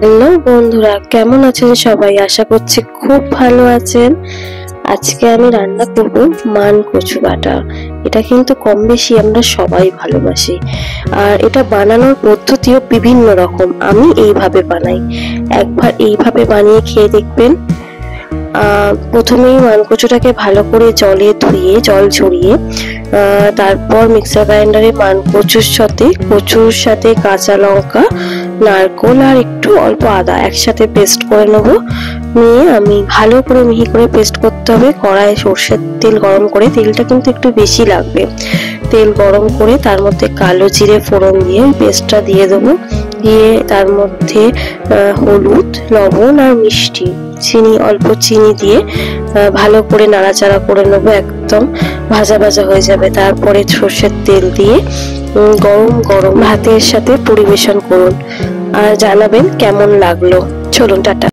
Hello বন্ধুরা, কেমন আছেন সবাই? আশা করছি খুব ভালো আছেন। আজকে আমি রান্না করব মান কচু বাটা। এটা কিন্তু কম বেশি আমরা সবাই ভালোবাসি, আর এটা বানানোর পদ্ধতিও বিভিন্ন রকম। আমি এইভাবে বানাই, একবার এইভাবে বানিয়ে খেয়ে দেখবেন। প্রথমেই মান কচুটাকে ভালো করে জলে ধুয়ে জল ঝরিয়ে তারপর মিক্সার গ্রাইন্ডারে মান কচুর সাথে কাঁচা লঙ্কা, নারকোল আর একটু অল্প আদা একসাথে পেস্ট করে নেবো। নিয়ে আমি ভালো করে মিহি করে পেস্ট করতে হবে। কড়াইয়ে সর্ষের তেল গরম করে, তেলটা কিন্তু একটু বেশি লাগবে, তেল গরম করে তার মধ্যে কালো জিরে ফোড়ন দিয়ে পেস্টটা দিয়ে দেবো। দিয়ে তার মধ্যে হলুদ, লবণ আর মিষ্টি, অল্প চিনি দিয়ে ভালো করে নাড়াচাড়া করে নেবো, একদম ভাজা ভাজা হয়ে যাবে। তারপরে সর্ষের তেল দিয়ে গরম গরম ভাতের সাথে পরিবেশন করুন, আর জানাবেন কেমন লাগলো। চলুন, টাটা।